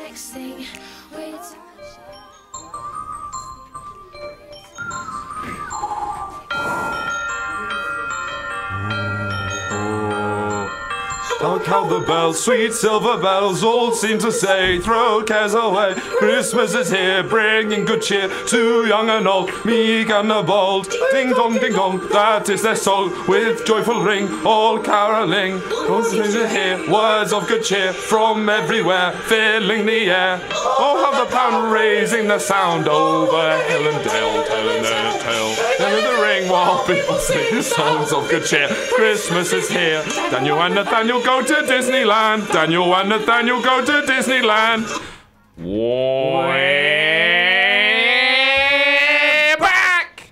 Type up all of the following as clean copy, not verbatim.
next thing. Don't count the bells, sweet silver bells, all seem to say, throw cares away. Christmas is here, bringing good cheer to young and old, meek and the bold. Ding dong, that is their soul, with joyful ring, all caroling. To hear words of good cheer from everywhere, filling the air. Oh, how the band raising the sound over hill and dale, telling their tale. Then the ring while people sing songs of good cheer. Christmas is here. Daniel and Nathaniel go to Disneyland. Daniel and Nathaniel go to Disneyland. We're back.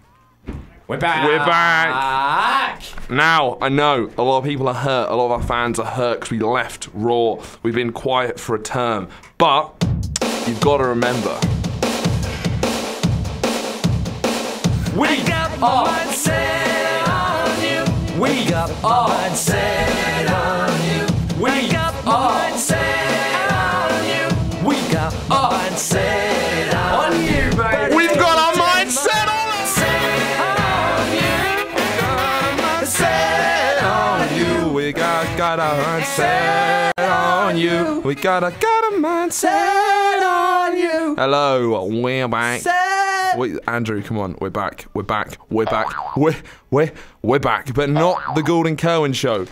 We're back. We're back. Now, I know a lot of people are hurt. A lot of our fans are hurt because we left Raw. We've been quiet for a term. But you've got to remember. We got my mindset on you. We got our mindset on you. We got our mindset on you. We got our mindset on you, baby. We've got our mindset on you. We got our mindset on you. We got a mindset on you. Hello, we're back. Wait, Andrew, come on, we're back, we're back, we're back, we're back, but not the Gordon Kerwin show.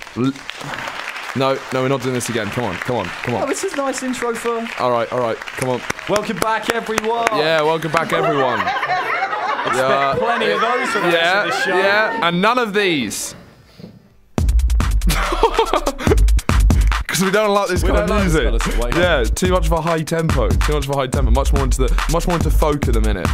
No, we're not doing this again. Come on. Oh, this is a nice intro for... All right, come on. Welcome back, everyone. Yeah, welcome back, everyone. Expect plenty of those for the rest of this show. Yeah, and none of these. Because we don't like this kind of music. Yeah, too much of a high tempo. Much more into folk at the minute.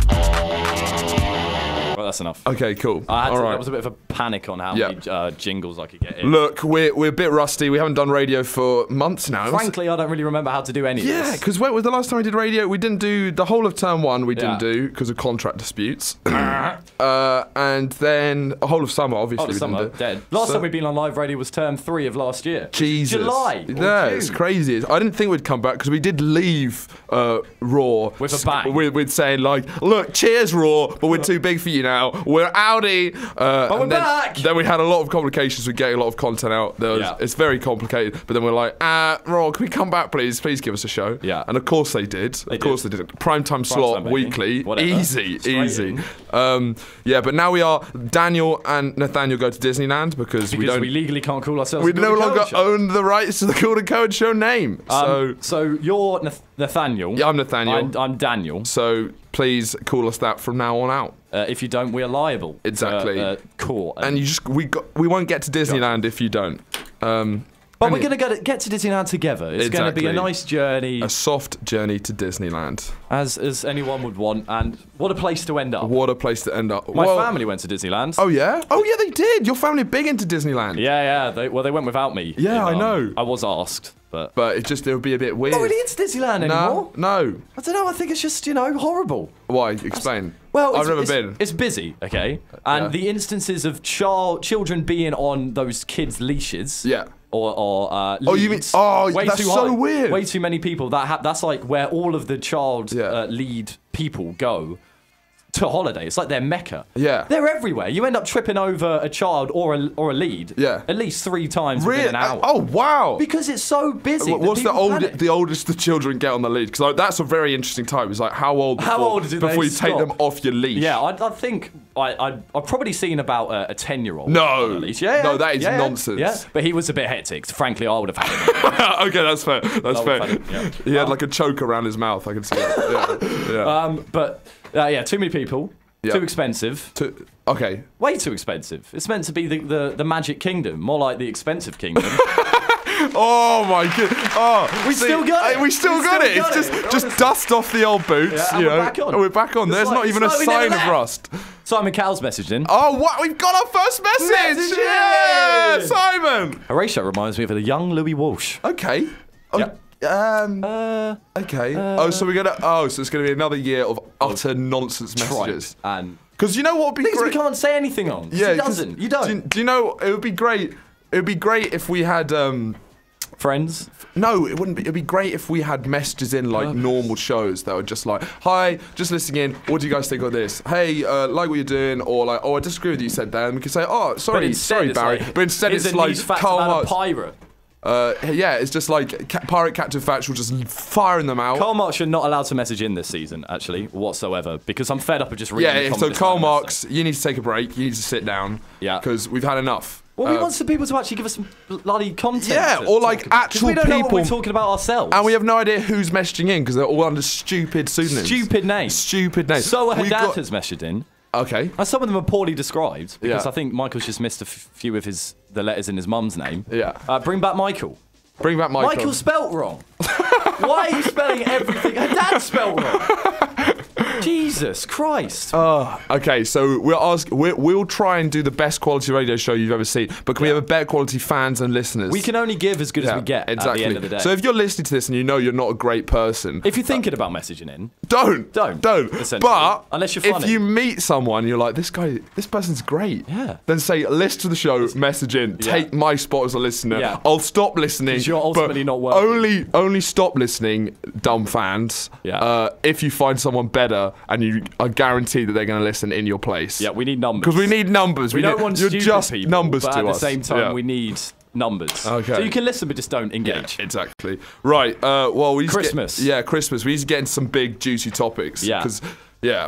Well, that's enough. Okay, cool. That was a bit of a panic on how many jingles I could get in. Look, we're a bit rusty. We haven't done radio for months now. Frankly, I don't really remember how to do any of this. Yeah, because when was the last time we did radio? We didn't do the whole of term one. We didn't do because of contract disputes. And then a whole of summer, obviously. Dead. Last time we'd been on live radio was term 3 of last year. Jesus. July. Yeah, it's crazy. I didn't think we'd come back because we did leave Raw with a bang. With saying like, look, cheers Raw, but we're too big for you now. We're outie. But we're back. Then we had a lot of complications with getting a lot of content out. It's very complicated. But then we're like, Raw, can we come back, please? Please give us a show. Yeah. And of course they did. Primetime slot, weekly. Whatever. Easy. Yeah, but now we are. Daniel and Nathaniel go to Disneyland because we legally can't call ourselves. We no longer own the rights to the Gordon Kerwin Show name. So you're Nathaniel. Yeah, I'm Nathaniel. I'm Daniel. So please call us that from now on out. If you don't, we're liable. Exactly. Court. And we won't get to Disneyland if you don't. But we're going to get to Disneyland together. It's going to be a nice journey. A soft journey to Disneyland. As anyone would want. And what a place to end up. What a place to end up. My family went to Disneyland. Oh, yeah? Oh, yeah, they did. Your family are big into Disneyland. Yeah. They went without me. Yeah, I know. I was asked. But it would be a bit weird. Not really into Disneyland anymore. No. I don't know. I think it's just, horrible. Why? Explain. Well, I've never been. It's busy, okay? And the instances of children being on those kids' leashes. Yeah. Or leads, oh, you mean? Oh, that's so weird. Way too many people. That's like where all of the child lead people go to holiday. It's like their mecca. Yeah. They're everywhere. You end up tripping over a child or a lead. Yeah. At least 3 times within an hour. Oh wow. Because it's so busy. What's the oldest the children get on the lead? Because that's a very interesting time. It's like how old before you take them off your leash? Yeah, I think I've probably seen about a 10-year-old. No. On the leash. Yeah. No, that is nonsense. Yeah. But he was a bit hectic. Frankly, I would have had him. Okay, that's fair. That's fair. He had like a choke around his mouth. I can see that. Yeah. But too many people. Yep. Too expensive. Okay. Way too expensive. It's meant to be the Magic Kingdom, more like the expensive kingdom. Oh my god! Oh, we still got it. We still got it. It's just dust off the old boots. Yeah, we're back on. We're back on. There's not even a sign of rust. Simon Cowell's messaged in. Oh, what? We've got our first message! Yeah, Simon. Horatio reminds me of a young Louis Walsh. Okay. Okay. So we're gonna. So it's gonna be another year of utter nonsense messages. And because you know what would be things great? we can't say anything on. Yeah, he doesn't. You don't. Do you know it would be great? It would be great if we had Friends? No, it wouldn't be. It'd be great if we had messages in like normal shows that were just like, "Hi, just listening in. What do you guys think of this? Hey, like what you're doing," or like, "Oh, I disagree with you," said Dan. We could say, "Oh, sorry, Barry." But instead, it's like Karl Marx. Pirate. Yeah, it's just like pirate captain factual, just firing them out. Karl Marx, you're not allowed to message in this season, actually, whatsoever, because I'm fed up of just reading. Yeah, so Karl Marx, you need to take a break. You need to sit down. Yeah, because we've had enough. Well, we want some people to actually give us some bloody content. Yeah, or like actual people. We don't know what we're talking about ourselves. And we have no idea who's messaging in because they're all under stupid pseudonyms. Stupid names. Stupid names. So Haddad has messaged in. Okay. And some of them are poorly described because I think Michael's just missed a few of the letters in his mum's name. Yeah. Bring back Michael. Bring back Michael. Michael's spelt wrong. Why are you spelling everything? Haddad's spelt wrong. Jesus Christ. Okay, so we'll try and do the best quality radio show you've ever seen, but can we have a better quality fans and listeners? We can only give as good as we get at the end of the day. So if you're listening to this and you know you're not a great person... If you're thinking about messaging in... Don't. But unless you're funny. If you meet someone, you're like, this person's great. Yeah. Then say, listen to the show, message in, take my spot as a listener. Yeah. I'll stop listening. Because you're ultimately not working. Only stop listening, dumb fans, if you find someone better and you are guaranteed that they're going to listen in your place. Yeah, we need numbers. Because we need numbers. We don't want stupid just people, numbers but to at us. the same time, we need numbers. Okay. So you can listen, but just don't engage. Yeah, exactly. Right. Well, we Christmas. Christmas. We need to get into some big, juicy topics. Yeah. Because,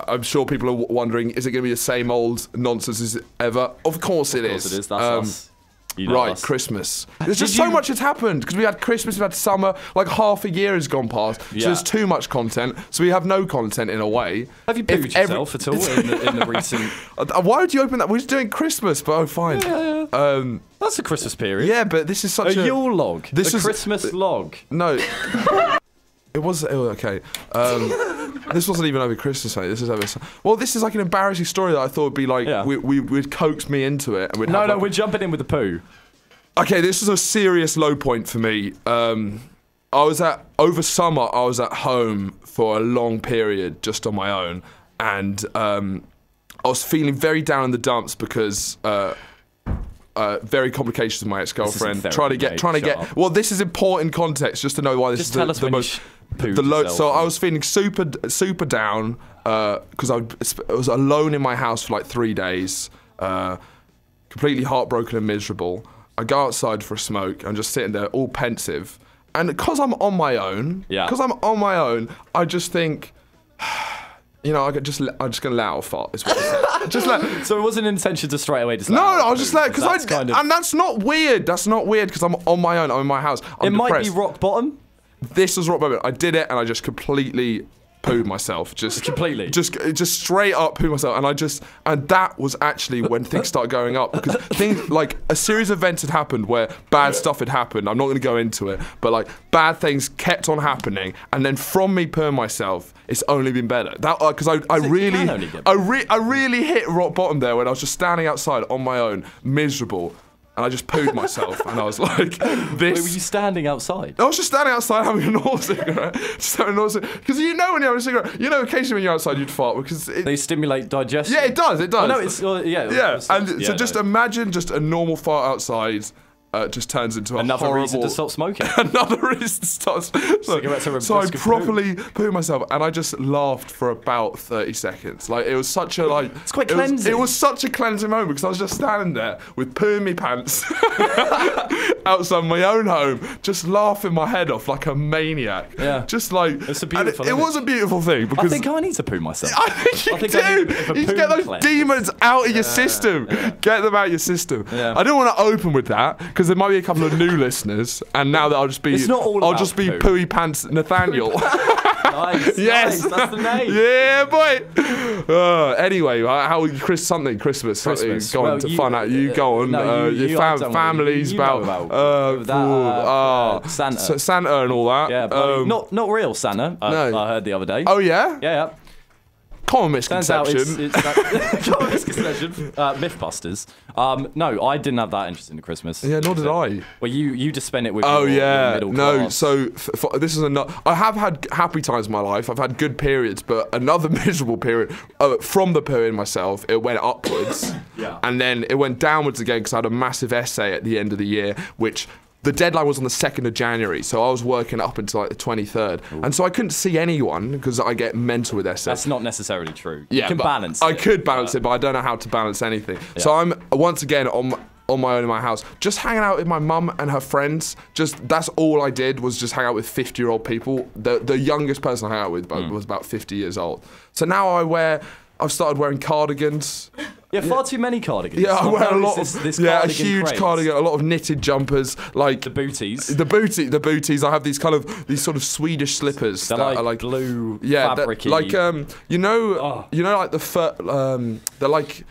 I'm sure people are wondering, is it going to be the same old nonsense as ever? Of course it is. Of course it is. That's us. You know right, us. Christmas. There's just so much has happened because we had Christmas, we had summer, like half a year has gone past. So there's too much content. So we have no content in a way. Have you pooed yourself at all in the recent? Why would you open that? We're just doing Christmas, but fine. Yeah. That's a Christmas period. Yeah, but this is such a Yule log. This is Christmas log. No. It was okay. This wasn't even over Christmas, mate. This is over. Well, this is like an embarrassing story that I thought would be like we'd coax me into it. And we're jumping in with the poo. Okay, this is a serious low point for me. Over summer I was at home for a long period just on my own, and I was feeling very down in the dumps because. Very complications with my ex-girlfriend. Trying to get. Well, this is important context just to know why this is the most. So I was feeling super down because I was alone in my house for like 3 days, completely heartbroken and miserable. I go outside for a smoke. I'm just sitting there all pensive, and because I'm on my own, I just think. I'm just gonna let out a fart. Is what I said. So it wasn't an intention to straight away just. No, I was just like, and that's not weird. That's not weird because I'm on my own. I'm in my house. I'm depressed. Might be rock bottom. This was rock bottom. I did it, and I just completely pooed myself. Just straight up pooed myself, and that was actually when things started going up because things like a series of events had happened where bad stuff had happened. I'm not going to go into it, but like bad things kept on happening, and then from me pooing myself, it's only been better. That because I really hit rock bottom there when I was just standing outside on my own, miserable. And I just pooed myself, and I was like, "This." Wait, were you standing outside? I was just standing outside having a normal cigarette, because when you have a cigarette, occasionally when you're outside you'd fart because they stimulate digestion. Yeah, it does. It does. Oh, no, it's And just imagine just a normal fart outside. Just turns into another horrible... reason to stop smoking. Another reason to stop smoking. So I properly pooed myself, and I just laughed for about 30 seconds. Like it was such a It's quite cleansing. It was such a cleansing moment because I was just standing there with poo in my pants outside my own home, just laughing my head off like a maniac. Yeah. Just like it's a beautiful. It was a beautiful thing because I think I need to poo myself. I think you do. You get those demons out of your system. Yeah. Get them out of your system. Yeah. I don't want to open with that. Because there might be a couple of new listeners, and now that I'll just be Pooey Pants Nathaniel. Nice. Yes, nice, that's the name. Yeah, boy. Anyway, how Christmas? Going to find out. You go on. No, your families about Santa and all that. Yeah, not real Santa. No. I heard the other day. Oh yeah. Yeah. Common misconception. Common misconception. Mythbusters. No, I didn't have that interest in Christmas. Yeah, nor did I. Well, you just spent it with your middle class. So this is I have had happy times in my life. I've had good periods, but another miserable period from the pooing myself. It went upwards, and then it went downwards again because I had a massive essay at the end of the year, which the deadline was on the 2nd of January, so I was working up until like the 23rd. Ooh. And so I couldn't see anyone because I get mental with essays. That's not necessarily true. Yeah, you can balance it. I could balance it, but I don't know how to balance anything. Yeah. So I'm, once again, on my own in my house, just hanging out with my mum and her friends. That's all I did, was just hang out with 50-year-old people. The youngest person I hung out with was about 50 years old. So now I've started wearing cardigans. Yeah, far too many cardigans. Yeah, I wear a lot of a huge craze. cardigan, a lot of knitted jumpers, like the booties. The booties. I have these sort of Swedish slippers that are like blue, fabric-y. Like you know, like they're like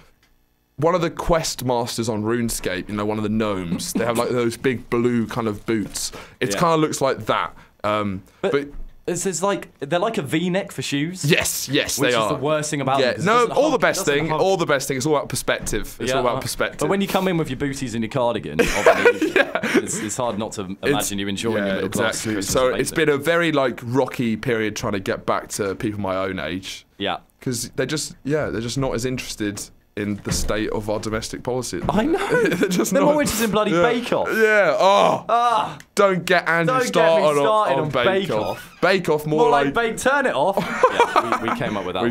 one of the quest masters on RuneScape. You know, one of the gnomes. They have like those big blue kind of boots. It kind of looks like that. But it's like they're like a V-neck for shoes. Yes, they are. Which is the worst thing about them. No, all the best thing. It's all about perspective. It's all about perspective. But when you come in with your booties and your cardigan, it's hard not to imagine you enjoying your middle class. Exactly. So it's been a very like rocky period trying to get back to people my own age. Yeah. Because they're just not as interested in the state of our domestic policy. I know. They're more interested in bloody Bake Off. Yeah. Don't get Andy started on Bake Off. Bake Off more like Bake Turn It Off. Yeah, we came up with that.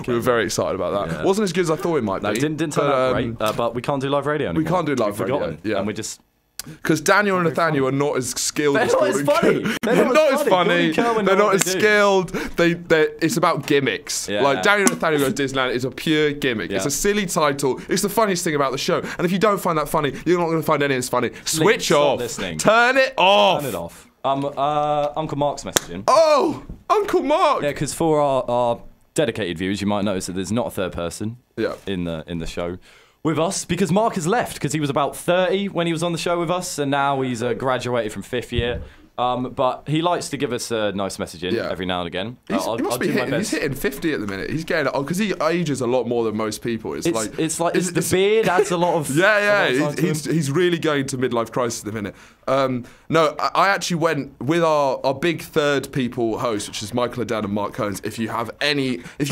We were very excited about that. Yeah. Wasn't as good as I thought it might be. No, didn't turn out great. But we can't do live radio anymore. We can't do live radio. Yeah. And we just. Because Daniel and Nathaniel are not as skilled as Gordon Kerr. They're not as funny. They're not as skilled. It's about gimmicks. Yeah. Like Daniel and Nathaniel Go to Disneyland is a pure gimmick. Yeah. It's a silly title. It's the funniest thing about the show. And if you don't find that funny, you're not going to find any of this funny. Switch off. Turn it off. Turn it off. Uncle Mark's messaging. Oh, Uncle Mark. Yeah, because for our dedicated viewers, you might notice that there's not a third person in the show with us, because Mark has left, because he was about 30 when he was on the show with us, and now he's graduated from 5th year. But he likes to give us a nice message every now and again. He's hitting 50 at the minute. He's getting because he ages a lot more than most people. It's the beard adds a lot of he's really going to midlife crisis at the minute. No, I actually went with our big third people host, which is Michael Adan and Mark Cohns. If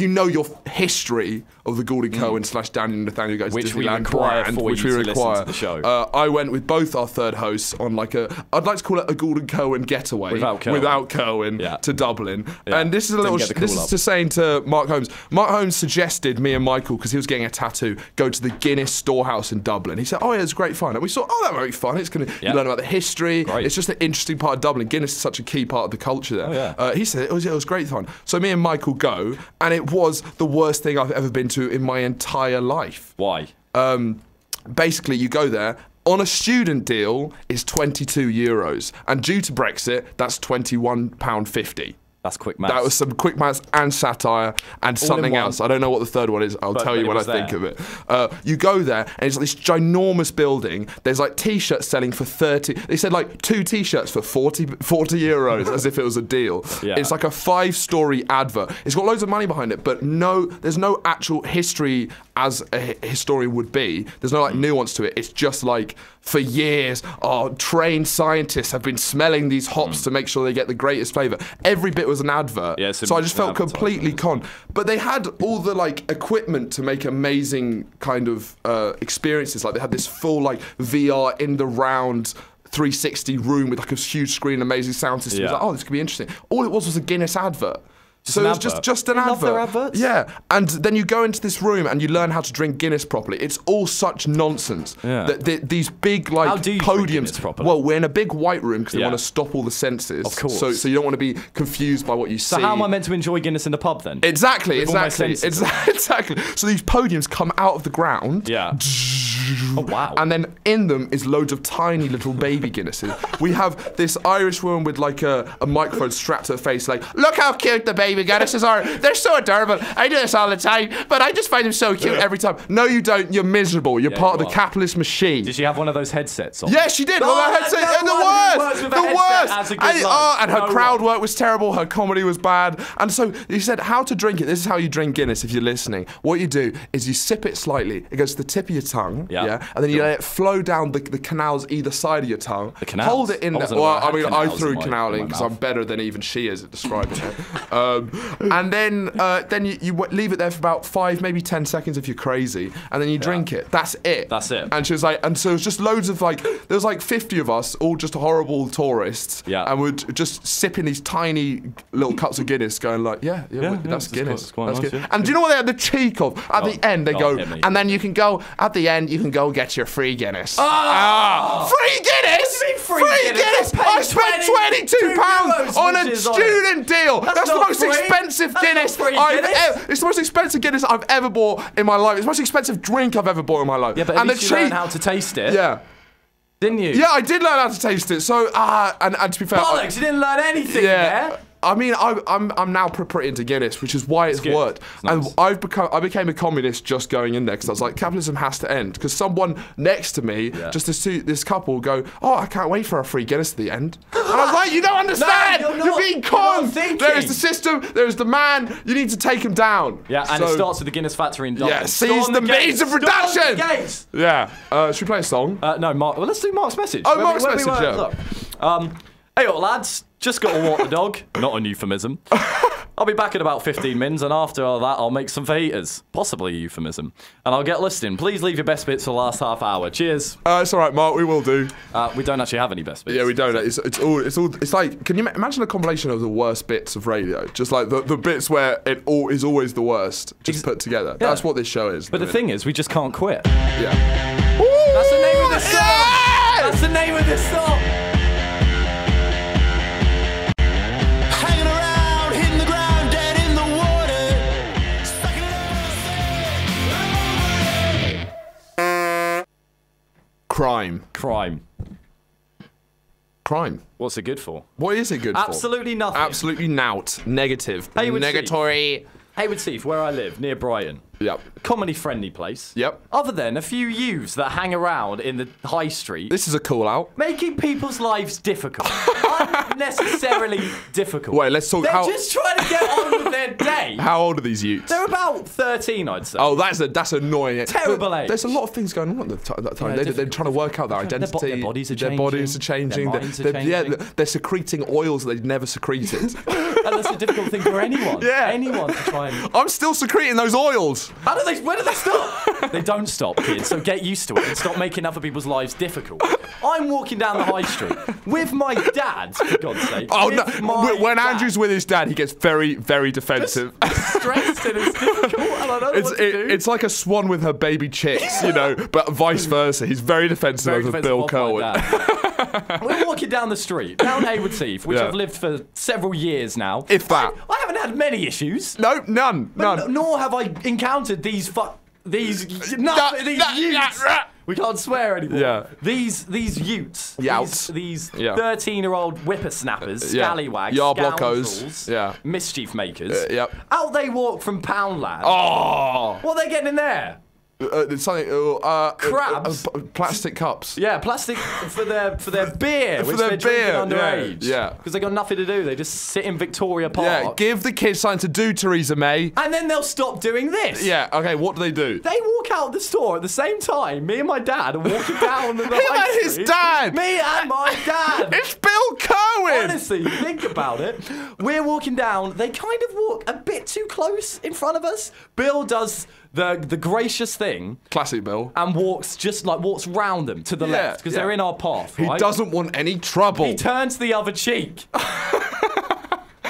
you know your history of the Gordon Cohen / Daniel and Nathaniel Go to Disneyland brand, which we require, the show. I went with both our third hosts on I'd like to call it a Gordon Cohen getaway without Cohen to Dublin. And this is to saying to Mark Holmes. Mark Holmes suggested me and Michael, because he was getting a tattoo, go to the Guinness storehouse in Dublin. He said, "Oh yeah, it's great fun." And we thought, "Oh, that might be fun. It's gonna you learn about the history. Great. It's just an interesting part of Dublin. Guinness is such a key part of the culture there." Oh, yeah. He said it was great fun. So me and Michael go, and it was the worst thing I've ever been to in my entire life. Why? Basically, you go there. On a student deal, it's €22, and due to Brexit, that's £21.50. That's quick maths. That was some quick maths and satire and something else. I don't know what the third one is. I'll tell you when I think of it. You go there, and it's like this ginormous building. There's like T-shirts selling for 30. They said like 2 T-shirts for €40, as if it was a deal. Yeah. It's like a 5-story advert. It's got loads of money behind it, but there's no actual history as a historian would be. There's no like nuance to it. It's just like, for years, our trained scientists have been smelling these hops to make sure they get the greatest flavour. Every bit was an advert. Yeah, so I just felt completely con. But they had all the like equipment to make amazing kind of experiences. Like they had this full like VR in the round 360 room with like a huge screen, amazing sound system. It was like, oh, this could be interesting. All it was a Guinness advert. So it was just an advert. Their adverts? Yeah, and then you go into this room and you learn how to drink Guinness properly. It's all such nonsense. Yeah. These big like how do you podiums. Drink Guinness properly? Well, we're in a big white room because they want to stop all the senses. Of course. So you don't want to be confused by what you see. So how am I meant to enjoy Guinness in the pub then? Exactly. So these podiums come out of the ground. Yeah. Oh, wow. And then in them is loads of tiny little baby Guinnesses. We have this Irish woman with like a microphone strapped to her face, like, "Look how cute the baby Guinnesses are. They're so adorable. I do this all the time, but I just find them so cute every time." No, you don't. You're miserable. You're part of the capitalist machine. Did she have one of those headsets on? Yeah, she did. The worst. And her crowd work was terrible. Her comedy was bad. And so he said, how to drink it. This is how you drink Guinness if you're listening. What you do is you sip it slightly. It goes to the tip of your tongue. Yeah. And then you let it flow down the canals either side of your tongue. The canals? Hold it in. I threw canal in because mouth. I'm better than even she is at describing it. And then you leave it there for about 5, maybe 10 seconds if you're crazy, and then you drink it. That's it. That's it. And she was like, and so it was just loads of like, there was like 50 of us, all just horrible tourists, and we're just sipping these tiny little cups of Guinness, going like, that's Guinness. Quite nice, And do you know what they had the cheek of? At the end, they go, and then you can go, at the end, you can go get your free Guinness. Free Guinness? Free Guinness? I spent £22 on a student deal. That's the most expensive Guinness it's the most expensive Guinness I've ever bought in my life. It's the most expensive drink I've ever bought in my life. Yeah, but at least you learned how to taste it. Yeah. Didn't you? Yeah, I did learn how to taste it. So, and to be fair, bollocks, you didn't learn anything there. I mean, I'm now pretty into Guinness, which is why it's worked. Nice. And I became a communist just going in there because I was like, capitalism has to end. Because someone next to me, just this couple, go, oh, I can't wait for a free Guinness at the end. And I was like, you don't understand. No, you're being conned. There is the system. There is the man. You need to take him down. Yeah, and it starts with the Guinness factory in Dublin. Yeah, seize the means of production. Yeah. Should we play a song? No, Mark. Well, let's do Mark's message. Oh, Mark's message. Yeah. Hey, lads. Just got to walk the dog. Not an euphemism. I'll be back in about 15 minutes, and after all that, I'll make some fajitas. Possibly a euphemism. And I'll get listening. Please leave your best bits for the last half hour. Cheers. It's all right, Mark. We will do. We don't actually have any best bits. Yeah, we don't. It's like, can you imagine a compilation of the worst bits of radio? Just like the bits where it is always the worst, just put together. Yeah. That's what this show is. But the thing is, we just can't quit. Yeah. Ooh, that's the name of this song. Yeah! That's the name of this song. Crime. What's it good for? What is it good for? Absolutely nothing. Absolutely nout. Negative. Negatory. Hayward Heath, where I live, near Brighton. Yep. Comedy-friendly place. Yep. Other than a few youths that hang around in the high street. This is a call out. Making people's lives difficult. Unnecessarily difficult. Wait, let's talk. They're just trying to get on with their day. How old are these youths? They're about 13, I'd say. Oh, that's annoying. Terrible age. There's a lot of things going on at that time. Yeah, they're trying to work out their identity. Their bodies are changing. Their bodies are changing. Their minds are changing. Yeah, they're secreting oils that they've never secreted. And that's a difficult thing for anyone. Yeah. Anyone to try and... I'm still secreting those oils. Where do they stop? They don't stop, kids, so get used to it and stop making other people's lives difficult. I'm walking down the high street with my dad, for God's sake. Oh, no. When Andrew's with his dad, he gets very, very defensive. Just stressed and it's difficult, and I don't know what to do. It's like a swan with her baby chicks, but vice versa. He's very defensive over Bill Kerwin. We're walking down the street, down Hayward Heath, which I've lived for several years now. If that. I haven't had many issues. No, none. Nor have I encountered these youths. We can't swear anymore. Yeah. These youths. Youts. These 13-year-old whippersnappers, scallywags, scoundrels, mischief makers. Out they walk from Poundland. Oh. What are they getting in there? Crabs, plastic cups. Yeah, plastic for their beer, which they're drinking underage. Yeah, because they got nothing to do. They just sit in Victoria Park. Yeah, give the kids something to do, Theresa May. And then they'll stop doing this. Yeah. Okay. What do? They walk out the store at the same time. Me and my dad are walking down the high street. His dad. Me and my dad. It's Bill Kerwin. Honestly, think about it. We're walking down. They kind of walk a bit too close in front of us. Bill does the gracious thing, classic Bill, and walks round them to the left because they're in our path. Right? He doesn't want any trouble. He turns the other cheek.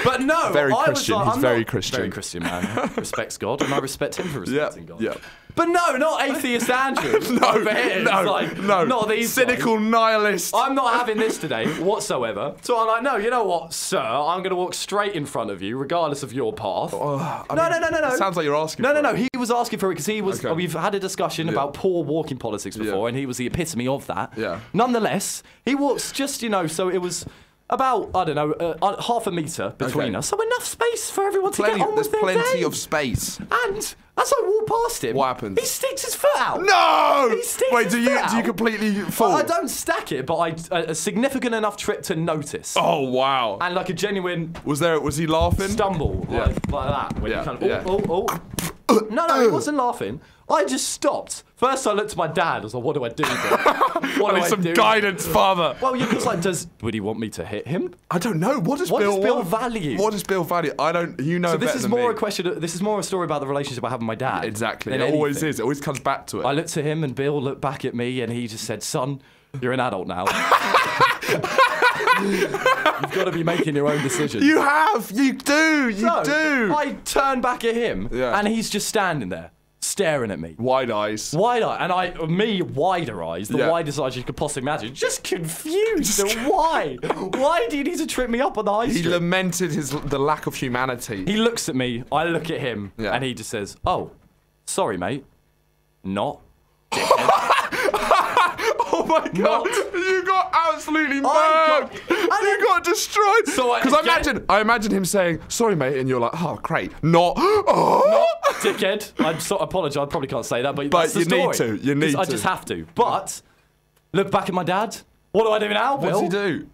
But no, very I Christian. Was like, He's very Christian. Very Christian man. Respects God, and I respect him for respecting God. Yeah. But no, not atheist Andrew. Over here. No, not these cynical guys. Nihilist. I'm not having this today whatsoever. So I'm like, no, you know what, sir? I'm going to walk straight in front of you, regardless of your path. No. It sounds like you're asking. No. He was asking for it because he was. Okay. We've had a discussion about poor walking politics before, and he was the epitome of that. Yeah. Nonetheless, he walks just so it was. About, I don't know, half a metre between us. So enough space for everyone to get on with their day. There's plenty of space. And as I walk past him, what happens? He sticks his foot out. No! He sticks Wait, his foot out. Do you completely fall? I don't stack it, but a significant enough trip to notice. Oh, wow. And like a genuine... Was he laughing? Stumble, like that. When you kind of, No, he wasn't laughing. I just stopped. First, I looked at my dad. I was like, what do I do? I need some guidance, father. Well, you're just like, would he want me to hit him? I don't know. What does Bill value? What does Bill value? I don't. You know. So this is more a question. This is more a story about the relationship I have with my dad. Exactly. It always is. It always comes back to it. I looked at him, and Bill looked back at me, and he just said, "Son, you're an adult now. You've got to be making your own decisions." You have. You do. You do. I turn back at him, and he's just standing there, staring at me. Wide eyes. Wide eye. And me, wider eyes. The widest eyes you could possibly imagine. Just confused. Why? Why do you need to trip me up on the high street? He lamented the lack of humanity. He looks at me. I look at him. And he just says, "Oh, sorry, mate. Not." Oh my God! You got absolutely murked. You got destroyed. Because I imagine him saying, "Sorry, mate," and you're like, "Oh, great." Not dickhead. I apologise. I probably can't say that, but that's the you story. need to. You need to. I just have to. But look back at my dad. What do I do now, Bill? What does he do?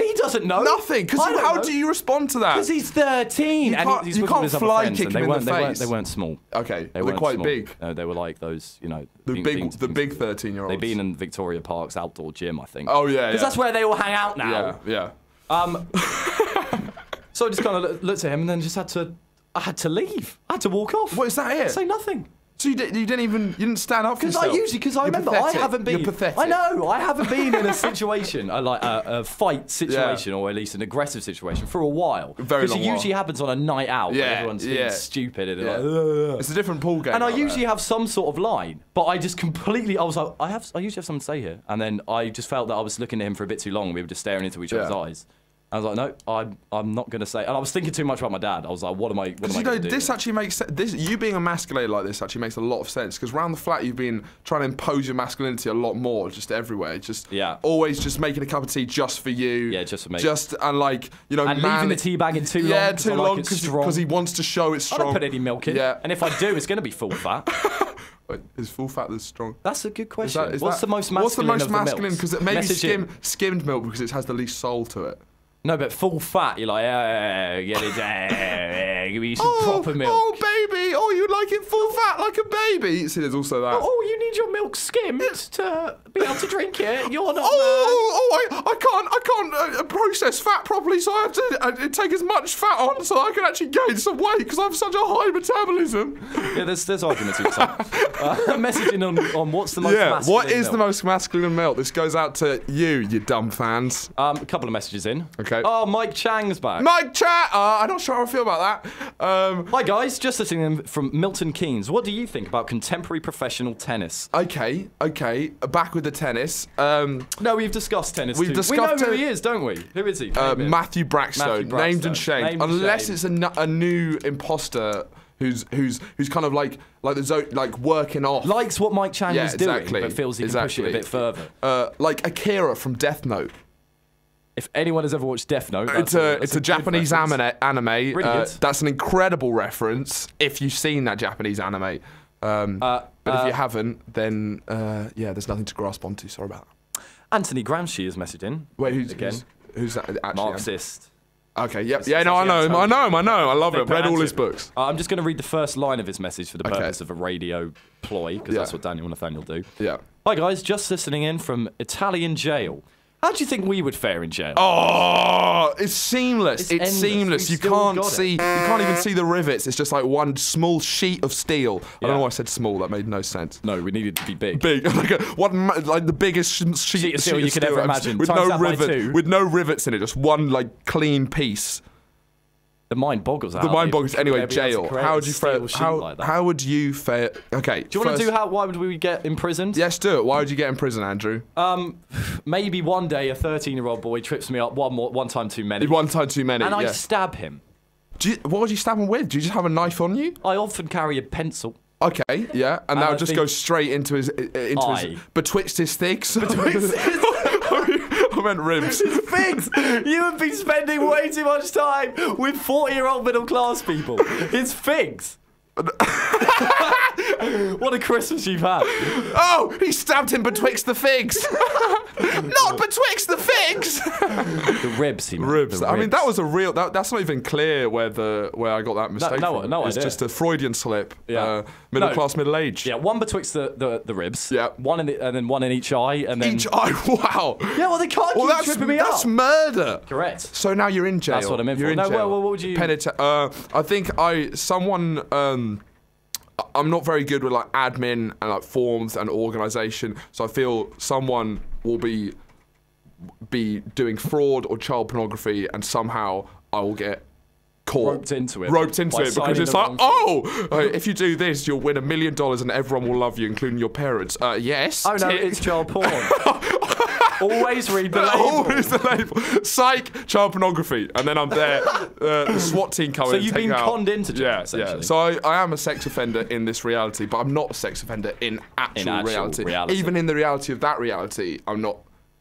He doesn't know. Nothing. Because how do you respond to that? Because he's 13. You can't fly kick him in the face. They weren't small. Okay. They're quite small. big. No, they were like those, you know. The big 13-year-olds. They've been in Victoria Park's outdoor gym, I think. Oh, yeah, Because that's where they all hang out now. Yeah. So I just kind of looked at him and then just I had to leave. I had to walk off. What, is that it? Say nothing. So you didn't stand up for yourself? Because I remember pathetic. I haven't been. You're pathetic. I know, I haven't been in a situation, like a fight situation, or at least an aggressive situation for a while. Very long Because it usually happens on a night out where everyone's being stupid and like, ugh. It's a different pool game. And I usually have some sort of line, but I just completely, I was like, I usually have something to say here. And then I just felt that I was looking at him for a bit too long. We were just staring into each other's eyes. I was like, no, I'm not going to say. And I was thinking too much about my dad. I was like, what am I going to do? This actually makes sense. You being emasculated like this actually makes a lot of sense. Because around the flat, you've been trying to impose your masculinity a lot more, just everywhere. Always just making a cup of tea just for you. Yeah, just for me. And like, you know, and leaving the tea bag in too long. Yeah, too long because he wants to show it's strong. I don't put any milk in. Yeah. And if I do, it's going to be full fat. Is full fat this strong? That's a good question. What's the most masculine? Because it maybe skimmed milk because it has the least soul to it. No, but full fat, you're like, give me some proper milk. Oh, baby, you like it full fat like a baby. See, there's also that. Oh, you need your milk skimmed to be able to drink it. You're not. I can't process fat properly, so I have to take as much fat on so I can actually gain some weight because I have such a high metabolism. Yeah, there's arguments with that. Messaging on what's the most masculine what is milk? The most masculine milk? This goes out to you dumb fans. A couple of messages in. Okay. Oh, Mike Chang's back. Mike Chang! I'm not sure how I feel about that. Hi guys, just listening in from Milton Keynes. What do you think about contemporary professional tennis? Okay. Back with the tennis. No, we've discussed tennis. We know who he is, don't we? Who is he? Matthew Brackstone. Named and shamed. Unless it's a new imposter who's kind of like working off. Likes what Mike Chang is doing, but feels he can push it a bit further. Like Akira from Death Note. If anyone has ever watched Death Note, it's a Japanese anime. Really good. That's an incredible reference. If you've seen that Japanese anime, but if you haven't, then there's nothing to grasp onto. Sorry about that. Anthony Gramsci has messaged in. Wait, who's that? Actually, Marxist. Okay, yep. I know him. I love it. Read all his books. I'm just going to read the first line of his message for the purpose of a radio ploy, because that's what Daniel and Nathaniel do. Yeah. Hi guys, just listening in from Italian jail. How do you think we would fare in jail? Oh, it's seamless. It's seamless. You can't even see the rivets. It's just like one small sheet of steel. I don't know why I said small. That made no sense. No, we needed to be big. Like the biggest sheet of steel you could ever imagine. With no rivets in it. Just one like clean piece. The mind boggles out. The mind boggles. Anyway, jail. How would you fare? How would you fare? Okay. Do you want to do why would we get imprisoned? Yes, do it. Why would you get in prison, Andrew? Maybe one day a 13-year-old boy trips me up one time too many. One time too many. And I stab him. What would you stab him with? Do you just have a knife on you? I often carry a pencil. Okay, yeah, and that would just go straight into his betwixt his thighs. I meant ribs. His figs! You have been spending way too much time with 40-year-old middle-class people. His figs! What a Christmas you've had. Oh, he stabbed him betwixt the figs. Not betwixt the figs. The ribs, he meant. Ribs. The I mean, ribs. that was a real. That's not even clear where I got that mistake from. No it's idea. just a Freudian slip. Yeah. Middle class, middle age. Yeah, one betwixt the ribs. Yeah. One and then one in each eye, and then Each eye. Wow. Yeah, well, they can't keep tripping me up. That's murder. Correct. So now you're in jail. That's what I'm in You're for. in No, jail. well, what would you? I think I'm not very good with like admin and like forms and organisation, so I feel someone will be doing fraud or child pornography, and somehow I will get caught. Roped into it Because it's like, if you do this, you'll win $1 million and everyone will love you, including your parents. Yes. Oh no, it's child porn. Always read the label. Always the label. Psych, child pornography, and then I'm there. The SWAT team coming. So and you've take been out. conned into jail, Yeah. essentially. So I am a sex offender in this reality, but I'm not a sex offender in actual reality. Even in the reality of that reality, I'm not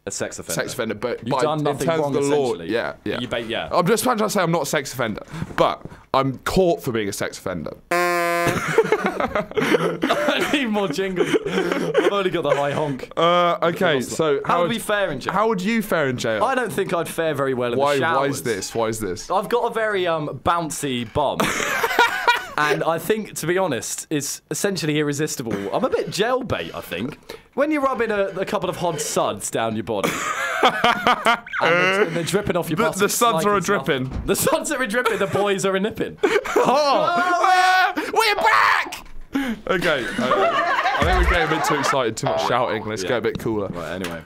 a sex offender. But You've done in nothing terms wrong, of the law, essentially. yeah. I'm just trying to say I'm not a sex offender, but I'm caught for being a sex offender. I need more jingles. I've only got the high honk. Okay, so how would we fare in jail? How would you fare in jail? I don't think I'd fare very well in the showers. Why is this? I've got a very bouncy bum. And I think, to be honest, it's essentially irresistible. I'm a bit jail bait, I think. When you're rubbing a couple of hot suds down your body, and they're dripping off your butt. The suds are a dripping. The suds are a dripping, the boys are a nipping. We're back! Okay, I think we're getting a bit too excited, too much shouting. Let's get a bit cooler. Right, anyway.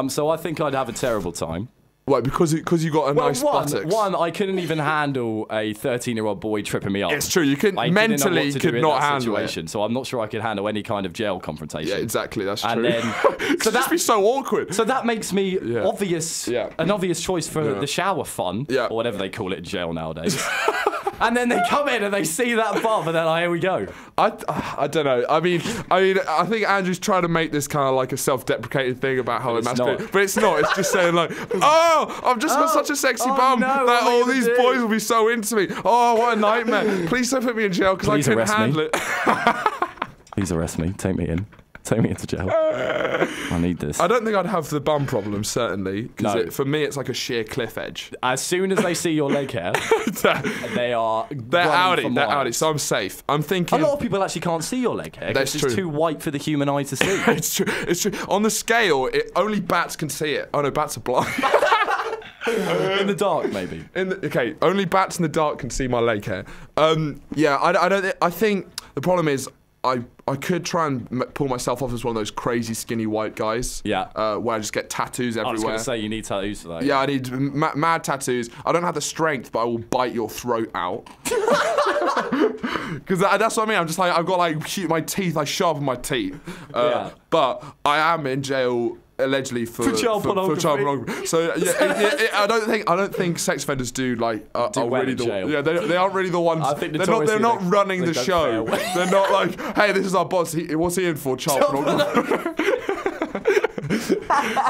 So I think I'd have a terrible time. Like, because you got a nice buttocks. One, I couldn't even handle a 13-year-old boy tripping me up. It's true, you could mentally could not handle it. So I'm not sure I could handle any kind of jail confrontation. Yeah, exactly, that's and true. Then, so that'd be so awkward. So that makes me an obvious choice for the shower fun, or whatever they call it in jail nowadays. And then they come in and they see that bum, and they're like, here we go. I don't know. I mean, I think Andrew's trying to make this kind of like a self-deprecating thing about how they masturbate, but it's not. It's just saying like, oh, I've just got such a sexy bum that all these boys will be so into me. Oh, what a nightmare! Please don't put me in jail because I couldn't handle it. Please arrest me. Take me in. Take me into jail. I need this. I don't think I'd have the bum problem, certainly. Because for me, it's like a sheer cliff edge. As soon as they see your leg hair, they're outie. So I'm safe. I'm thinking. A lot of people actually can't see your leg hair because it's too white for the human eye to see. It's true. It's true. On the scale, only bats can see it. Oh no, bats are blind. In the dark, maybe. Okay, only bats in the dark can see my leg hair. I think the problem is I could try and pull myself off as one of those crazy skinny white guys. Yeah. Where I just get tattoos everywhere. I was going to say you need tattoos for that. Yeah, I need mad tattoos. I don't have the strength, but I will bite your throat out. Because that's what I mean. I'm just like, I've got like my teeth. I sharpen my teeth. But I am in jail. Allegedly for child pornography. So I don't think sex offenders do like are really they aren't really the ones. I think they're not running the show. They're not like, hey, this is our boss. What's he in for? Child pornography.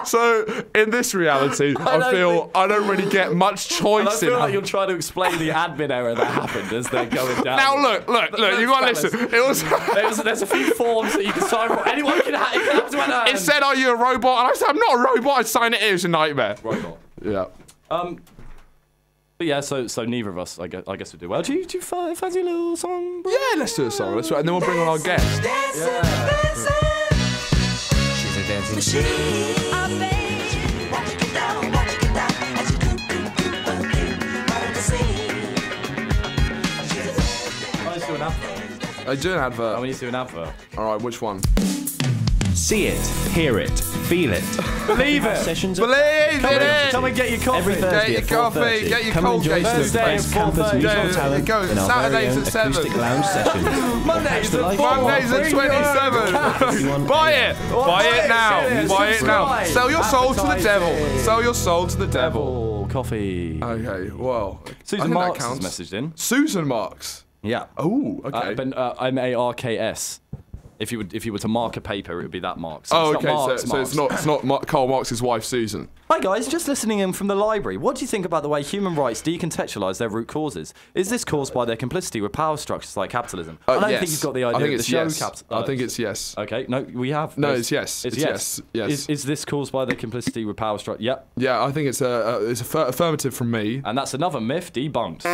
So in this reality, I feel I don't really get much choice. I feel like you're trying to explain the admin error that happened as they're going down. Now look, you gotta listen. There's a few forms that you can sign for. Anyone can have to enter. It said, "Are you a robot?" And I said, "I'm not a robot." I signed it. It was a nightmare. Robot. Yeah. But yeah, so neither of us, I guess, would do well. Do you fancy a little song? Yeah, let's do a song. That's right. And then we'll bring on our guest. She's a dancing machine. I do an advert. I want you to do an advert. All right, which one? See it, hear it, feel it. Believe it. Sessions Believe it. Come and get your coffee. Every Thursday Get your at coffee. 4:30. Get your Come and Colgate. enjoy some Thursday best at campers 4:30. musical There talent you go. in our Saturdays very at 7. acoustic lounge sessions. Mondays at 4. Mondays at 27. Buy it. Buy it now. Buy it now. Sell your soul to the devil. Sell your soul to the devil. Coffee. Okay, well. Susan Marks has messaged in. Susan Marks. Yeah. Oh, okay. M-A-R-K-S. If you were to mark a paper, it would be that mark. So Oh, it's okay. not Mark's So it's not Karl Marx's wife, Susan. Hi guys, just listening in from the library. What do you think about the way human rights decontextualise their root causes? Is this caused by their complicity with power structures like capitalism? I don't think you've got the idea. I think of it's the show yes. I think it's yes. Okay, no, we have. No, it's yes. It's yes. Yes. Is this caused by their complicity with power structure? Yep. Yeah, I think it's affirmative from me. And that's another myth debunked.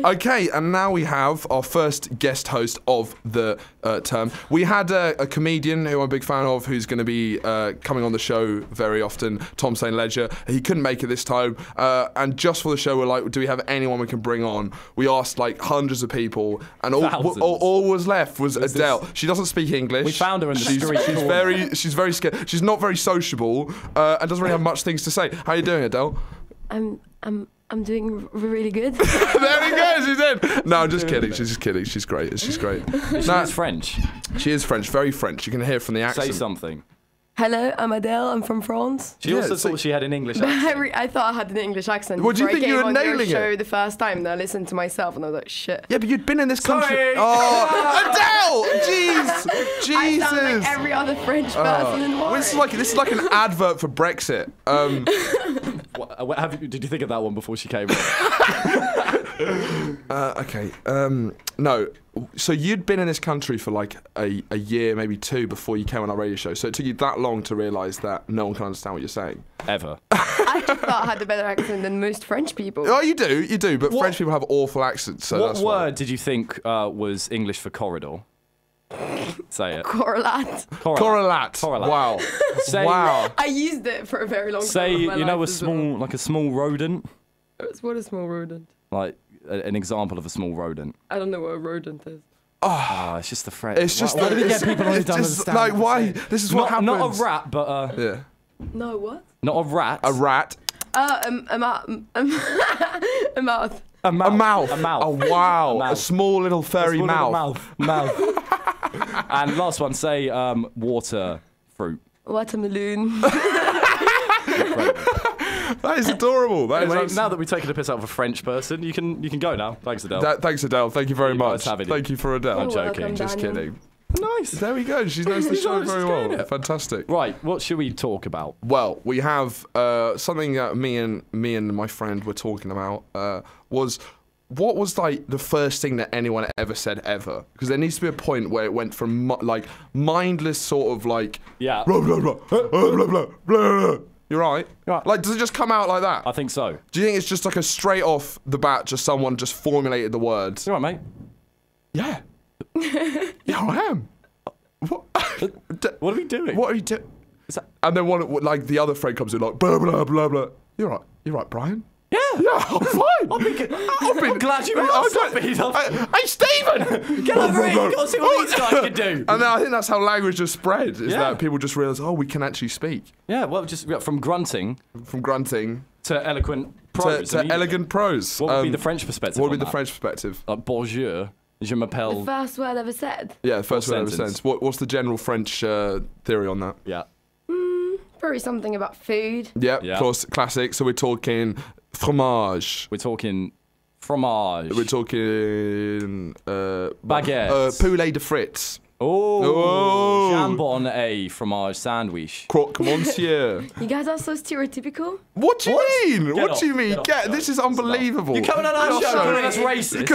Okay, and now we have our first guest host of the term. We had a comedian who I'm a big fan of, who's going to be coming on the show very often, Tom St. Ledger. He couldn't make it this time, and just for the show, we're like, do we have anyone we can bring on? We asked like hundreds of people, and all was left was Adele. She doesn't speak English. We found her in the street. She's very scared. She's not very sociable, and doesn't really have much things to say. How are you doing, Adele? I'm doing really good. There we go, she's in. No, I'm just kidding. She's just kidding. She's great. She's great. She is French. She is French, very French. You can hear from the accent. Say something. Hello, I'm Adele. I'm from France. She also thought she had an English accent. I thought I had an English accent. What do you think you were nailing it? Show it? the first time, and I listened to myself, and I was like, shit. Yeah, but you'd been in this country. Sorry. Oh, Adele! Jeez, Jesus. I sound like every other French person in the world. This is like an advert for Brexit. Did you think of that one before she came in? Okay. No. So you'd been in this country for like a year, maybe two, before you came on our radio show. So it took you that long to realise that no one can understand what you're saying. Ever. I just thought I had a better accent than most French people. Oh, you do. But French people have awful accents. So what that's word did you think was English for corridor? Say it. Correlate. Correlate. Wow. Wow. I used it for a very long time. Say, of my you know, life as well. like a small rodent? What is a small rodent? Like an example of a small rodent. I don't know what a rodent is. Oh, it's just the French. It's just why do we get people who it's don't just understand? like why? This is what happens. Not a rat, but yeah. No, what? Not a rat. A rat. A mouth. A mouth. A mouth. A mouth. Oh wow. A mouth. A small little furry mouth. And last one, say water fruit. Watermelon. That is adorable. Anyway, now that we've taken a piss out of a French person, you can go now. Thanks, Adele. Thanks, Adele. Thank you very much. Thank you for Adele. I'm joking. Welcome, Just Daniel. kidding. Nice. There we go. She knows the show very well. it. Fantastic. Right, what should we talk about? Well, we have something that me and my friend were talking about was what was like the first thing that anyone ever said ever? Because there needs to be a point where it went from like mindless sort of like Yeah. blah blah blah blah blah blah blah. You're right. Yeah. Like, does it just come out like that? I think so. Do you think it's just like a straight off the bat, just someone just formulated the words? You all right, mate? Yeah. Yeah, I am. What? What are we doing? What are you doing? And then like the other friend comes in like blah blah blah blah. You're right, Brian. Yeah. Yeah, I'm fine. I'm glad you asked. Hey, Stephen! Get over it. You've got to see what these guys can do. And then I think that's how language has spread, is that people just realise, oh, we can actually speak. Yeah, well, just from grunting to eloquent prose. to elegant prose. What would be the French perspective? What would be the French perspective? Like, bonjour, je m'appelle. The first word ever said. Yeah, the first word ever sentence. said. What's the general French theory on that? Yeah. Probably something about food. Yeah. Classic. So we're talking fromage. We're talking fromage. We're talking baguette. poulet de frites. Oh, jambon et fromage sandwich. Croque monsieur. You guys are so stereotypical. What do you mean? Get What do you mean? This is unbelievable. You're coming on our show calling us racist.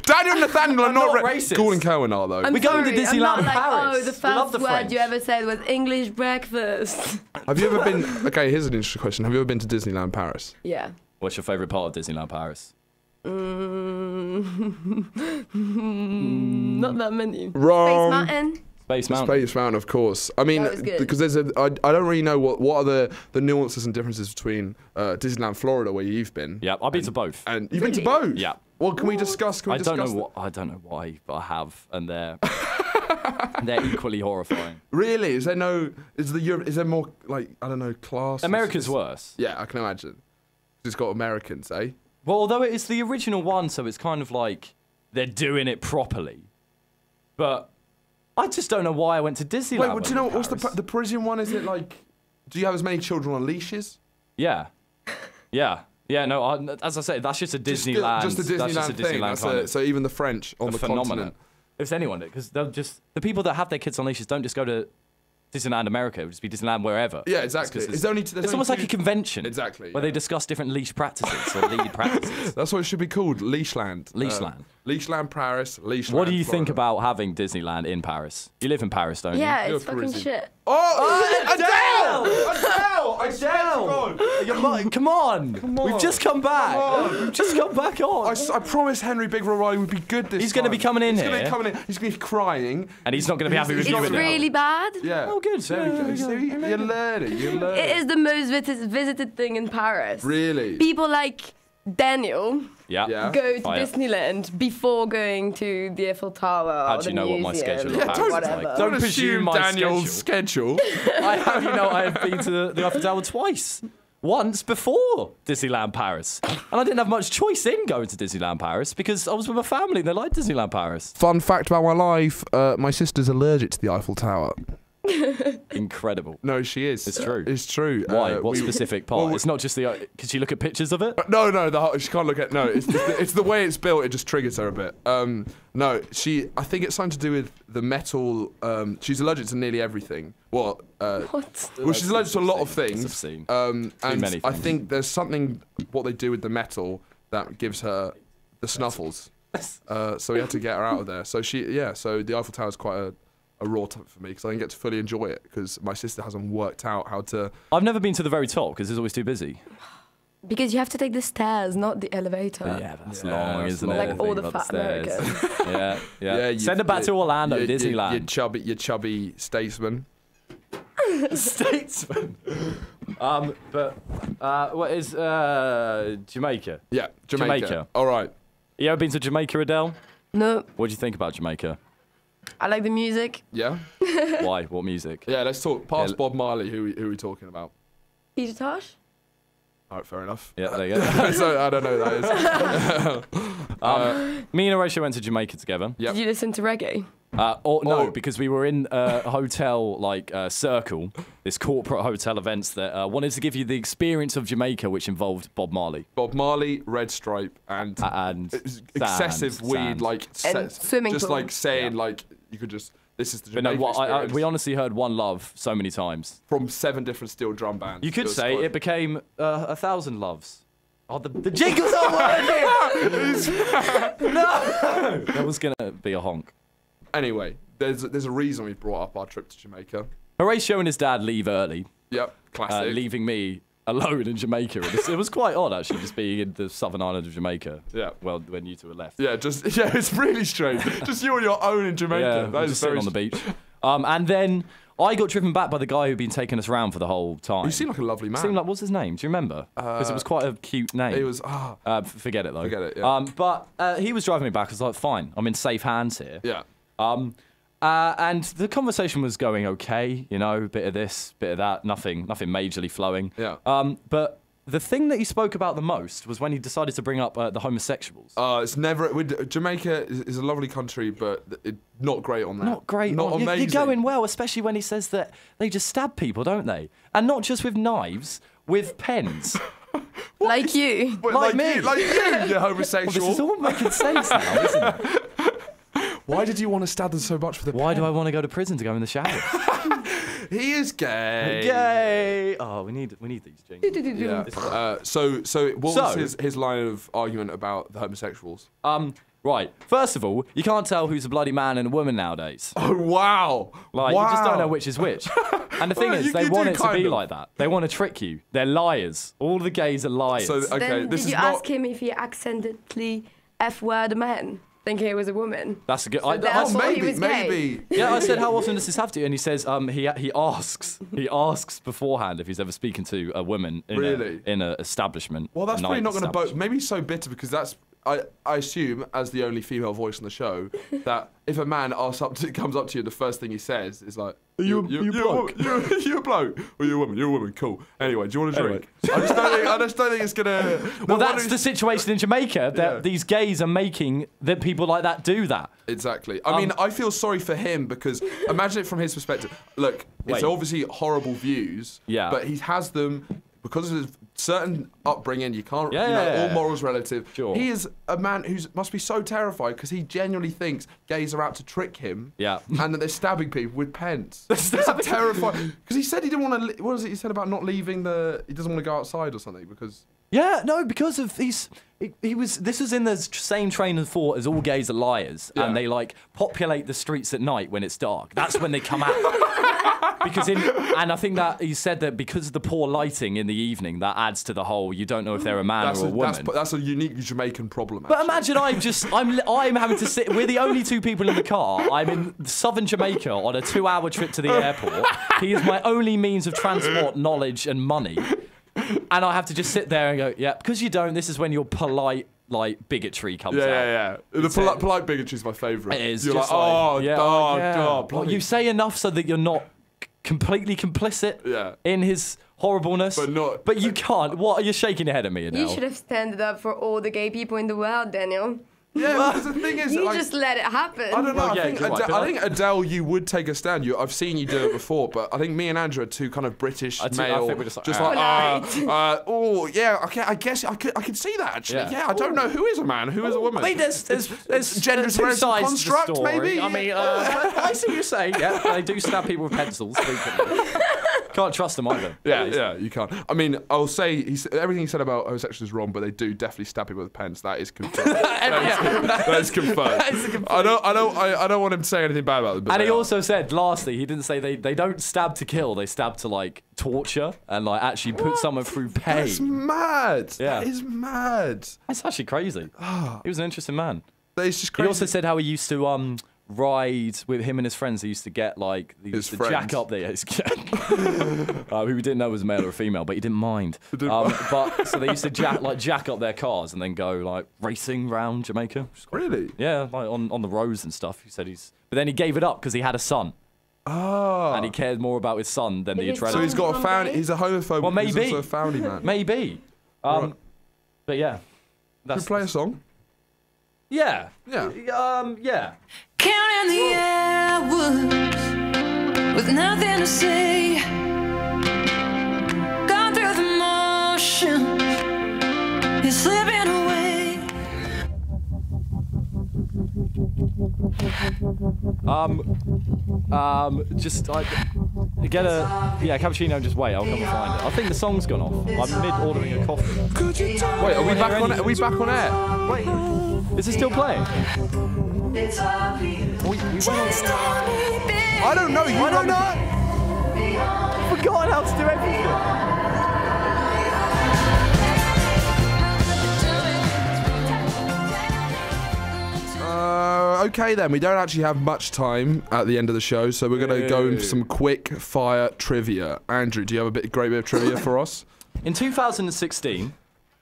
Daniel and Nathaniel are not racist. Gordon and Cohen are though. We're going to Disneyland I'm not like, Paris. oh, the We love first the word French. you ever said was English breakfast. Have you ever been? Okay, here's an interesting question. Have you ever been to Disneyland Paris? Yeah. What's your favourite part of Disneyland Paris? Not that many. Wrong. Space Mountain. Space Mountain. Space Mountain, of course. I mean, That was good. because I don't really know what are the nuances and differences between Disneyland Florida, where you've been. Yeah, I've been to both. And you've been to Really? both. Yeah. Well, can we discuss? I don't know why, but I have, and they're equally horrifying. Really? Is there more like I don't know class? America's worse. Yeah, I can imagine. It's got Americans, eh? Well, although it is the original one, so it's kind of like they're doing it properly. But I just don't know why I went to Disneyland. Wait, well, do you know what's the Parisian one? Is it like? Do you have as many children on leashes? Yeah. No. As I say, that's just a Disneyland. Just a Disneyland that's just a thing. Disneyland That's kind so even the French on the phenomenon. continent. If anyone, because they'll just the people that have their kids on leashes don't just go to Disneyland America. It would just be Disneyland wherever. Yeah, exactly. It's almost like a convention. Exactly. Where they discuss different leash practices or lead practices. That's what it should be called, Leashland. Leashland. Leashland Paris, Leashland What do you think Florida. about having Disneyland in Paris? You live in Paris, don't you? Yeah, You're it's fucking Parisian. shit. Oh, Adele! I swear to God. Come on! We've just come back. We've just come back on. I promised Henry Big Riley would be good this He's time. going to be coming in He's here. going to be coming in. He's going to be crying. And he's not going to be happy with He's you. not It's gonna- really bad. Yeah. Oh, good. There we go. See? You're learning. You're learning. It is the most visited thing in Paris. Really? People like Daniel Yeah. go to Fire. Disneyland before going to the Eiffel Tower How or do the you know what my museum schedule or of Paris is whatever. like? Don't Don't presume assume my Daniel's schedule. I have, I have been to the Eiffel Tower twice. Once before Disneyland Paris. And I didn't have much choice in going to Disneyland Paris because I was with my family and they liked Disneyland Paris. Fun fact about my life, my sister's allergic to the Eiffel Tower. Incredible. No, she is. It's true. It's true. Why? What specific part? well, It's not just the... Could you look at pictures of it? No, she can't look at. No, it's the way it's built. It just triggers her a bit. No, I think it's something to do with the metal. She's allergic to nearly everything. What? Well, she's allergic to a lot of things. That's obscene. And many I things. think there's something what they do with the metal that gives her the snuffles. So we had to get her out of there. So so the Eiffel Tower is quite a raw time for me because I didn't get to fully enjoy it because my sister hasn't worked out how to. I've never been to the very top because it's always too busy. Because you have to take the stairs, not the elevator. That's Yeah, long, that's isn't long. it? Like all the Thing up fat stairs. Americans. Yeah. you- Send it back to Orlando, you- Disneyland. You chubby statesman. Statesman. What is Jamaica? Yeah, Jamaica. Jamaica. All right. You ever been to Jamaica, Adele? No, What do you think about Jamaica? I like the music. Yeah. Why? What music? Yeah. Let's talk. Past Yeah. Bob Marley. Who are we talking about? Peter Tosh? All right. Fair enough. Yeah, there you go. So I don't know who that is. Me and Horatio went to Jamaica together. Yep. Did you listen to reggae? No, Oh. because we were in a hotel circle, this corporate hotel events that wanted to give you the experience of Jamaica, which involved Bob Marley Bob Marley, Red Stripe, and and excessive sand. weed, like And swimming just pool. like saying like you could just. This is the But no, Jamaica experience we honestly heard One Love so many times. from 7 different steel drum bands. You could was say quite- it became 1,000 loves. Oh, the jingles are working! No! That was going to be a honk. Anyway, there's a reason we brought up our trip to Jamaica. Horatio and his dad leave early, Yep, classic. leaving me alone in Jamaica. It was quite odd, actually, just being in the southern island of Jamaica. Yeah. Well, when you two were left. It's really strange. Just you on your own in Jamaica. Yeah, That we're is just sitting very on the beach. And then I got driven back by the guy who'd been taking us around for the whole time. You seem like a lovely man. Seemed like, what's his name? Do you remember? Because it was quite a cute name. It was Forget it, though. Forget it, yeah. But he was driving me back. I was like, fine, I'm in safe hands here. yeah. And the conversation was going okay, bit of this, bit of that, nothing majorly flowing. Yeah. But the thing that he spoke about the most was when he decided to bring up the homosexuals. It's never. Jamaica is a lovely country, but not great on that. Not great. Not amazing. You're going well, especially when he says that they just stab people, don't they? And not just with knives, with pens. Like you. But like me. you, you're homosexual. Well, this is all making sense now, isn't it? Why did you want to stab them so much for the? Why do I want to go to prison to go in the shower? He is gay. Yay! Oh, we need these jingles. Yeah. So what was his line of argument about the homosexuals? Right. First of all, you can't tell who's a bloody man and a woman nowadays. Oh wow! Like wow. you just don't know which is which. And the thing Well, is, you they do want it to kind be of. like that. They want to trick you. They're liars. All the gays are liars. So okay, Then this did is you not. ask him if he accidentally F-word a man, thinking it was a woman? That's a good. So I thought he was gay. maybe. Yeah, I said, how often does this have to? And he says, he asks beforehand if he's ever speaking to a woman in an establishment. Well, that's a probably night not going to both. establishment. Maybe he's so bitter because that's. I assume, as the only female voice on the show, that if a man comes up to you, the first thing he says is like, you a bloke? You a bloke? Or you a woman? You're a woman. Cool. Anyway, do you want a drink? I just don't think it's gonna. Well, that's the situation in Jamaica, that these gays are making that people like that do that. Exactly. I mean, I feel sorry for him because imagine it from his perspective. Look, it's Wait. obviously horrible views, Yeah. but he has them because of his certain upbringing, you can't, all morals relative. Sure. He is a man who must be so terrified because he genuinely thinks gays are out to trick him. Yeah. And that they're stabbing people with pens. That's terrifying. Because he said he didn't want to. What was it he said about not leaving the? He doesn't want to go outside or something because. Yeah, no, because of these. He was. This was in the same train of thought as all gays are liars, and they like populate the streets at night when it's dark. That's when they come out. And I think that he said that because of the poor lighting in the evening, that adds to the whole. You don't know if they're a man or a woman. That's a unique Jamaican problem. Actually. But imagine I'm having to sit. We're the only two people in the car. I'm in southern Jamaica on a 2-hour trip to the airport. He is my only means of transport, knowledge, and money. And I have to just sit there and go, yeah, because you don't. This is when your polite, like, bigotry comes out. Yeah. The polite bigotry is my favourite. It is. You're just God. Well, you say enough so that you're not completely complicit in his horribleness. But you can't. What are you shaking your head at me, Adele? You should have stood up for all the gay people in the world, Daniel. Yeah, because the thing is, you just let it happen. I don't know. Well, I think Adele, you would take a stand. I've seen you do it before, but I think me and Andrew are two kind of British male. I think we're just like, oh yeah, okay. I guess I could see that actually. Yeah, I don't know who is a man, who is a woman. I mean, there's gender two sides construct, to the story. maybe. I mean, I see what you're saying. Yeah, they do stab people with pencils frequently. Can't trust them either. Yeah, you can't. I mean, I'll say everything he said about homosexuals is wrong, but they do definitely stab people with pens. That is confirmed. That is confirmed. I don't want him to say anything bad about them. And he also said, lastly, he didn't say they don't stab to kill. They stab to like torture and like actually put someone through pain. That's mad. Yeah. That is mad. That's actually crazy. He was an interesting man. It's just crazy. He also said how he used to ride with him and his friends. They used to get like jack up there. Who we didn't know was a male or a female, but he didn't mind. But so they used to jack up their cars and then go like racing around Jamaica. Really? Yeah, like on the roads and stuff. He said but then he gave it up because he had a son. Oh. And he cared more about his son than the adrenaline. So he's got a family. He's a homophobe. Well, maybe. He's also a family man. Maybe. But yeah. Should we play a song? Yeah. Yeah. Counting the hours with nothing to say. Gone through the motions, you're slipping away. Get a cappuccino and just wait. I'll come and find it. I think the song's gone off. I'm mid ordering a coffee. Wait, are we back on? Are we back on air? Wait, is it still playing? I don't know. I don't know. I've forgotten how to do everything. Okay then, we don't actually have much time at the end of the show, so we're going to go into some quick fire trivia. Andrew, do you have a great bit of trivia for us? In 2016,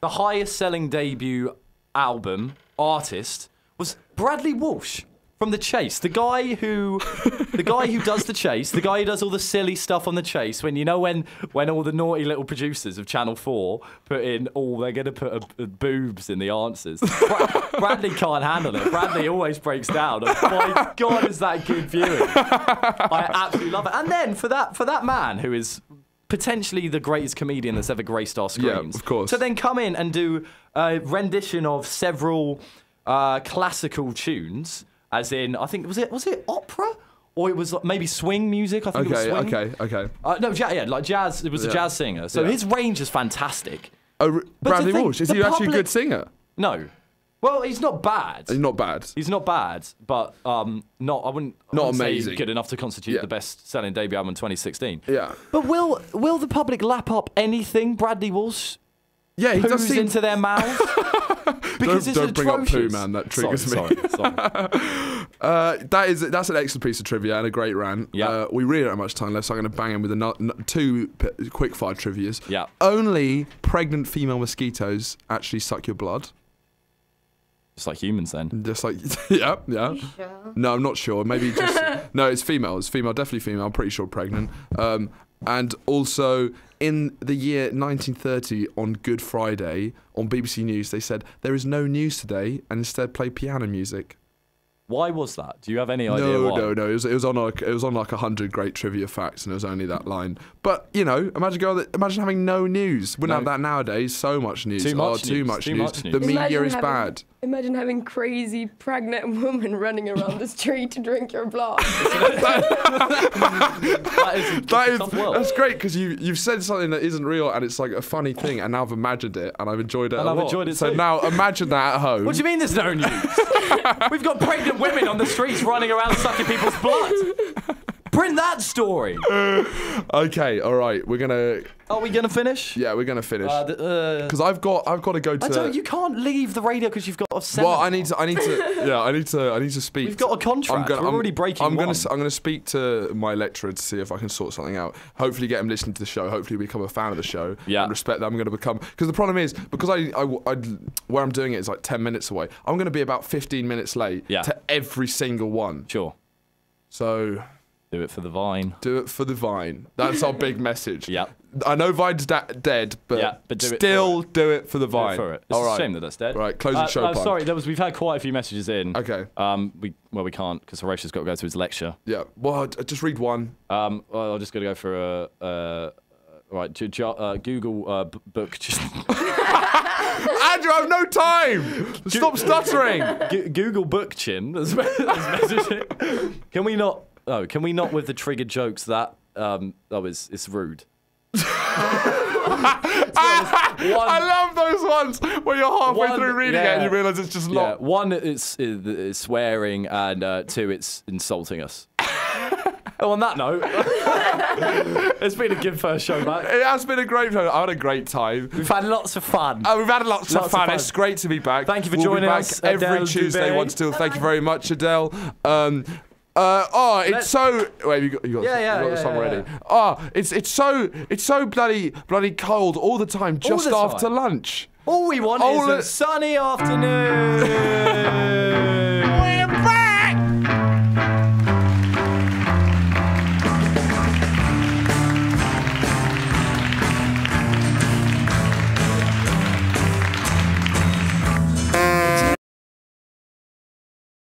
the highest selling debut album artist was Bradley Walsh from The Chase, the guy who does The Chase, the guy who does all the silly stuff on The Chase. When all the naughty little producers of Channel 4 put in, they're going to put boobs in the answers. Bradley can't handle it. Bradley always breaks down. My God, is that good viewing? I absolutely love it. And then for that man who is potentially the greatest comedian that's ever graced our screens, of course, to then come in and do a rendition of several classical tunes. As in, I think was it opera or it was maybe swing music? I think it was swing. Okay. No, like jazz. It was a jazz singer. So his range is fantastic. Bradley Walsh, is he actually a good singer? No. Well, he's not bad. He's not bad. He's not bad, but I wouldn't amazing. Say good enough to constitute the best-selling debut album in 2016. Yeah. But will the public lap up anything Bradley Walsh? Yeah, he does seem into their mouths. Because don't bring up poo, man. That triggers me. Sorry. That's an excellent piece of trivia and a great rant. Yeah. We really don't have much time left, so I'm going to bang in with two quick fire trivias. Yeah. Only pregnant female mosquitoes actually suck your blood. Just like humans, then. Just like yeah. You sure? No, I'm not sure. Maybe just no. It's female. It's female. Definitely female. I'm pretty sure pregnant. And also, in the year 1930, on Good Friday, on BBC News, they said, there is no news today, and instead play piano music. Why was that? Do you have any idea why? No. It was on like 100 great trivia facts, and it was only that line. But imagine having no news. Wouldn't have that nowadays. So much news. Too much news. The media is bad. Imagine having crazy pregnant woman running around the street to drink your blood. That's great because you've said something that isn't real and it's like a funny thing, and now I've imagined it and I've enjoyed it. So now imagine that at home. What do you mean there's no news? We've got pregnant women on the streets running around sucking people's blood. Print that story. Okay, all right. Are we gonna finish? Yeah, we're gonna finish. Because I've got to go to. You can't leave the radio because you've got a seminar. Well, I need to speak. We've got a contract. We're already breaking one. I'm gonna speak to my lecturer to see if I can sort something out. Hopefully, get him listening to the show. Hopefully, become a fan of the show. Yeah. And respect that I'm gonna become. Because the problem is because I where I'm doing it is like 10 minutes away. I'm gonna be about 15 minutes late to every single one. Sure. So. Do it for the Vine. Do it for the Vine. That's our big message. Yeah. I know Vine's dead, but still do it for the Vine. Do it for it. It's a shame that that's dead. Right, closing show. Sorry, we've had quite a few messages in. Okay. We can't because Horatia's got to go to his lecture. Yeah. Well, just read one. Well, I'm just gonna go for Google book. Andrew, I have no time. Stop stuttering. Google book chin. That's messaging. Can we not? Oh, can we not with the triggered jokes that it's rude. I love those ones where you're halfway through reading it and you realise it's just not. One, it's swearing, and two, it's insulting us. Oh, on that note, it's been a good first show back. It has been a great show. I had a great time. We've had lots of fun. We've had lots of fun. It's great to be back. Thank you for joining us. Every Adele Tuesday, Dubé. once still. Thank you very much, Adele. It's so. Wait, you got the song ready. It's so bloody cold all the time, just after lunch. All we want is a sunny afternoon.